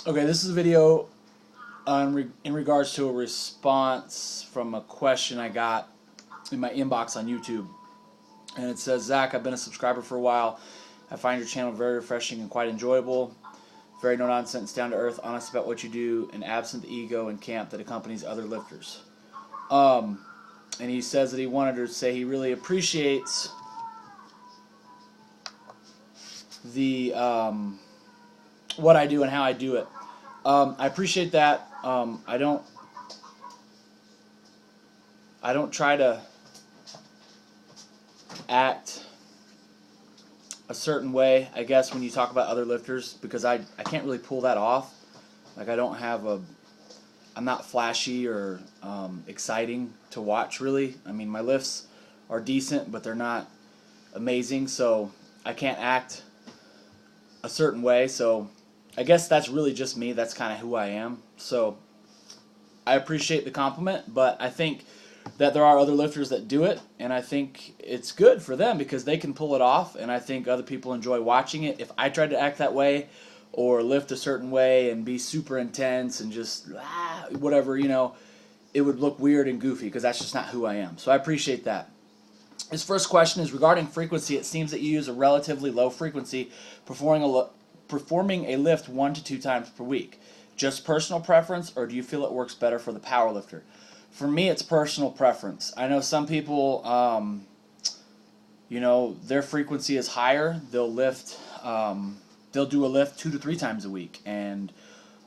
Okay, this is a video in regards to a response from a question I got in my inbox on YouTube. And it says, Zach, I've been a subscriber for a while. I find your channel very refreshing and quite enjoyable. Very no nonsense, down to earth, honest about what you do, and absent the ego and camp that accompanies other lifters. And he says that he wanted to say he really appreciates the what I do and how I do it. I appreciate that. I don't try to act a certain way, I guess, when you talk about other lifters, because I can't really pull that off. Like, I'm not flashy or exciting to watch, really. I mean, my lifts are decent, but they're not amazing, so I can't act a certain way. So I guess that's really just me. That's kind of who I am. So I appreciate the compliment, but I think that there are other lifters that do it, and I think it's good for them because they can pull it off, and I think other people enjoy watching it. If I tried to act that way or lift a certain way and be super intense and just whatever, it would look weird and goofy because that's just not who I am. So I appreciate that. His first question is regarding frequency. It seems that you use a relatively low frequency, performing a lift 1 to 2 times per week. Just personal preference, or do you feel it works better for the power lifter? For me, it's personal preference. I know some people, their frequency is higher. They'll do a lift 2 to 3 times a week and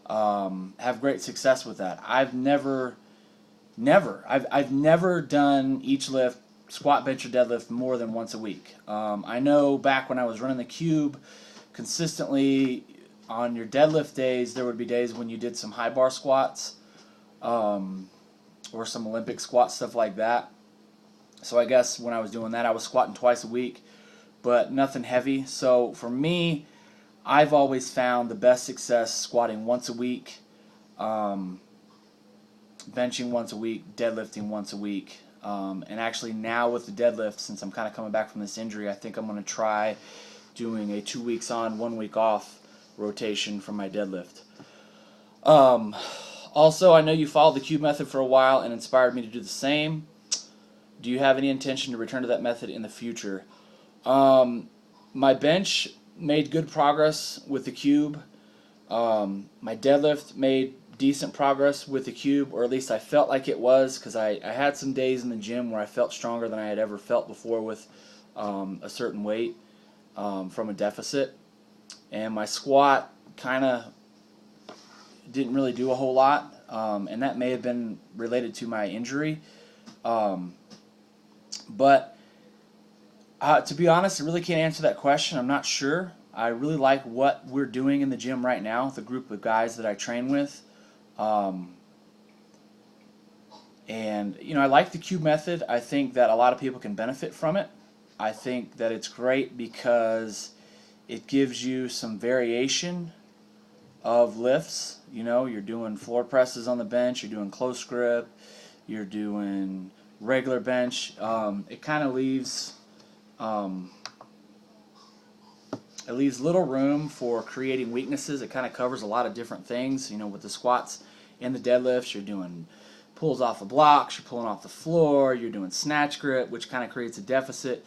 have great success with that. I've never done each lift, squat, bench, or deadlift more than once a week. I know back when I was running the cube consistently on your deadlift days, there would be days when you did some high bar squats or some Olympic squat, stuff like that. So I guess when I was doing that, I was squatting twice a week, but nothing heavy. So for me, I've always found the best success squatting once a week, benching once a week, deadlifting once a week. And actually now with the deadlift, since I'm kind of coming back from this injury, I think I'm going to try doing a 2 weeks on, 1 week off rotation for my deadlift. Also, I know you followed the cube method for a while and inspired me to do the same. Do you have any intention to return to that method in the future? My bench made good progress with the cube. My deadlift made decent progress with the cube, or at least I felt like it was, because I had some days in the gym where I felt stronger than I had ever felt before with a certain weight from a deficit. And my squat kind of didn't really do a whole lot, and that may have been related to my injury. But to be honest, I really can't answer that question. I'm not sure. I really like what we're doing in the gym right now with the group of guys that I train with. And, I like the cube method. I think that a lot of people can benefit from it. I think that it's great because it gives you some variation of lifts. You're doing floor presses on the bench, you're doing close grip, you're doing regular bench. It kind of leaves little room for creating weaknesses. It kind of covers a lot of different things. With the squats and the deadlifts, you're doing pulls off the blocks, you're pulling off the floor, you're doing snatch grip, which kind of creates a deficit.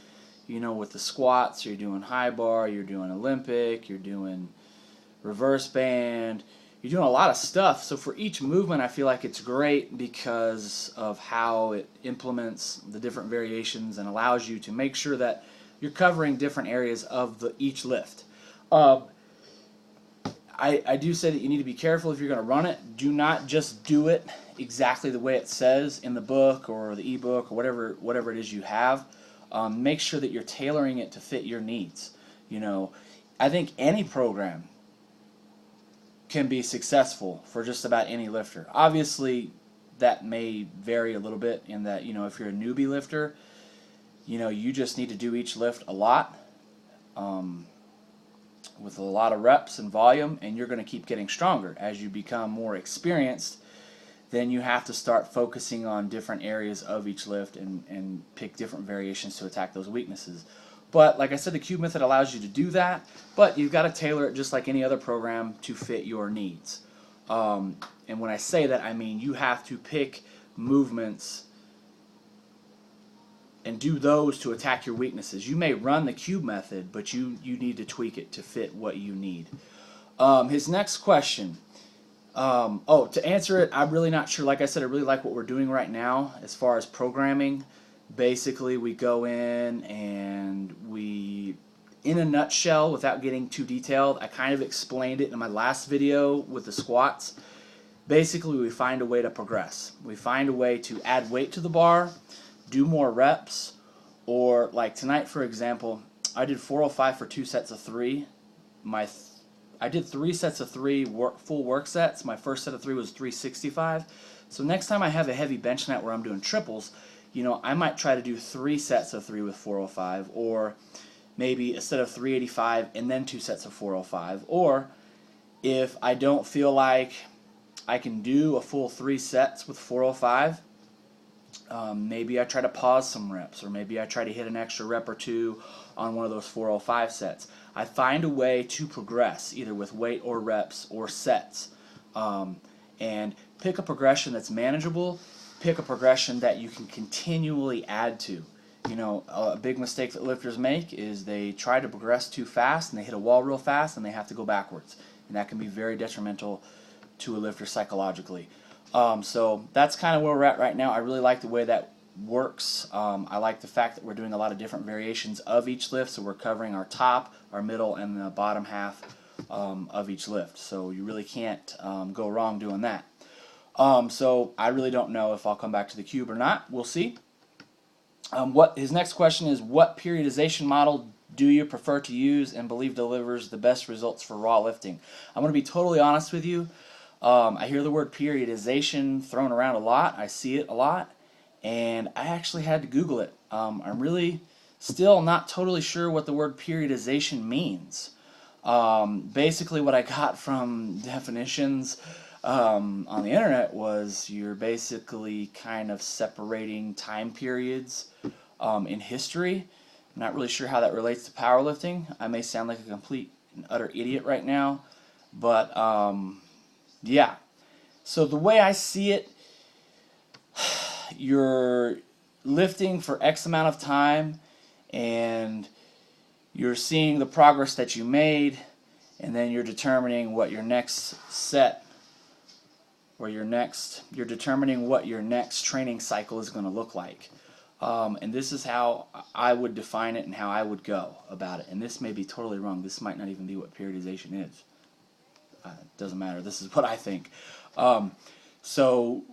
With the squats, you're doing high bar, you're doing Olympic, you're doing reverse band, you're doing a lot of stuff. So for each movement, I feel like it's great because of how it implements the different variations and allows you to make sure that you're covering different areas of each lift. I do say that you need to be careful if you're going to run it. Do not just do it exactly the way it says in the book or the ebook or whatever it is you have. Make sure that you're tailoring it to fit your needs. I think any program can be successful for just about any lifter. Obviously, that may vary a little bit in that, if you're a newbie lifter, you just need to do each lift a lot with a lot of reps and volume, and you're going to keep getting stronger. As you become more experienced, then you have to start focusing on different areas of each lift and pick different variations to attack those weaknesses. But like I said, the Cube method allows you to do that, but you've got to tailor it just like any other program to fit your needs. And when I say that, I mean you have to pick movements and do those to attack your weaknesses. You may run the Cube method, but you need to tweak it to fit what you need. His next question. To answer it, I'm really not sure. Like I said, I really like what we're doing right now as far as programming. Basically, we go in and we, in a nutshell, without getting too detailed, I kind of explained it in my last video with the squats. Basically, we find a way to progress. We find a way to add weight to the bar, do more reps, or like tonight, for example, I did 405 for 2 sets of 3. I did 3 sets of 3 full work sets. My first set of 3 was 365. So next time I have a heavy bench night where I'm doing triples, I might try to do 3 sets of 3 with 405, or maybe a set of 385 and then 2 sets of 405. Or if I don't feel like I can do a full 3 sets with 405, maybe I try to pause some reps, or maybe I try to hit an extra rep or 2 on one of those 405 sets. I find a way to progress, either with weight or reps or sets, and pick a progression that's manageable, pick a progression that you can continually add to. A big mistake that lifters make is they try to progress too fast and they hit a wall real fast and they have to go backwards, and that can be very detrimental to a lifter psychologically. So that's kind of where we're at right now. I really like the way that works. I like the fact that we're doing a lot of different variations of each lift, so we're covering our top, our middle, and the bottom half of each lift. So you really can't go wrong doing that. So I really don't know if I'll come back to the Cube or not. We'll see. His next question is, what periodization model do you prefer to use and believe delivers the best results for raw lifting? I'm going to be totally honest with you. I hear the word periodization thrown around a lot. I see it a lot, and I actually had to Google it. I'm really still not totally sure what the word periodization means. Basically, what I got from definitions on the internet was you're basically kind of separating time periods in history. I'm not really sure how that relates to powerlifting. I may sound like a complete and utter idiot right now, but yeah. So the way I see it, you're lifting for X amount of time and you're seeing the progress that you made, and then you're determining what your next set or you're determining what your next training cycle is going to look like. And this is how I would define it and how I would go about it. And this may be totally wrong. This might not even be what periodization is. It doesn't matter. This is what I think. So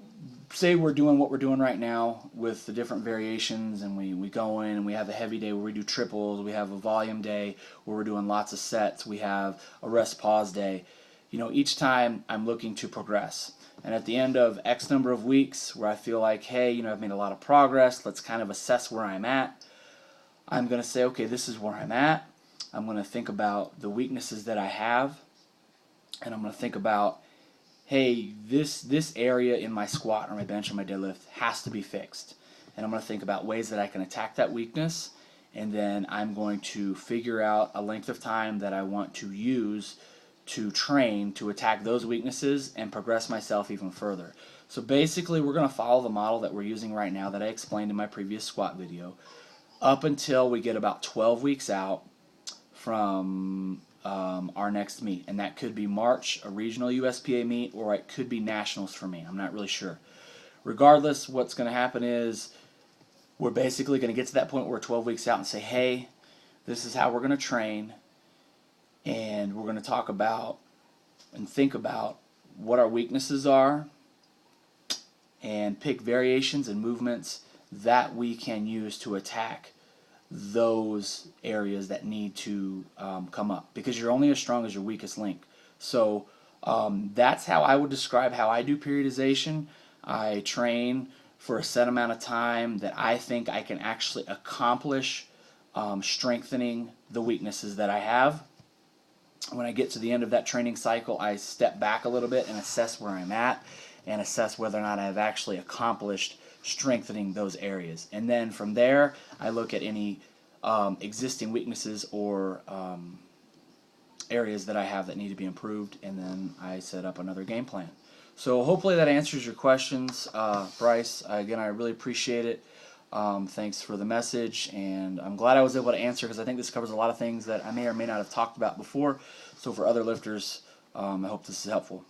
say we're doing what we're doing right now with the different variations, and we go in and we have a heavy day where we do triples, we have a volume day where we're doing lots of sets, we have a rest pause day. Each time I'm looking to progress. And at the end of X number of weeks where I feel like, hey, I've made a lot of progress, let's kind of assess where I'm at. I'm going to say, okay, this is where I'm at. I'm going to think about the weaknesses that I have. And I'm going to think about, hey, this area in my squat or my bench or my deadlift has to be fixed. And I'm going to think about ways that I can attack that weakness. And then I'm going to figure out a length of time that I want to use to train to attack those weaknesses and progress myself even further. So basically, we're going to follow the model that we're using right now that I explained in my previous squat video up until we get about 12 weeks out from our next meet. And that could be March, a regional USPA meet, or it could be nationals for me. I'm not really sure. Regardless, what's going to happen is we're basically going to get to that point where we're 12 weeks out and say, hey, this is how we're going to train. And we're going to talk about and think about what our weaknesses are and pick variations and movements that we can use to attack those areas that need to come up, because you're only as strong as your weakest link. So that's how I would describe how I do periodization. I train for a set amount of time that I think I can actually accomplish strengthening the weaknesses that I have. When I get to the end of that training cycle, I step back a little bit and assess where I'm at and assess whether or not I've actually accomplished strengthening those areas. And then from there, I look at any existing weaknesses or areas that I have that need to be improved, and then I set up another game plan. So hopefully that answers your questions, Bryce. Again, I really appreciate it. Thanks for the message, and I'm glad I was able to answer, because I think this covers a lot of things that I may or may not have talked about before. So for other lifters, I hope this is helpful.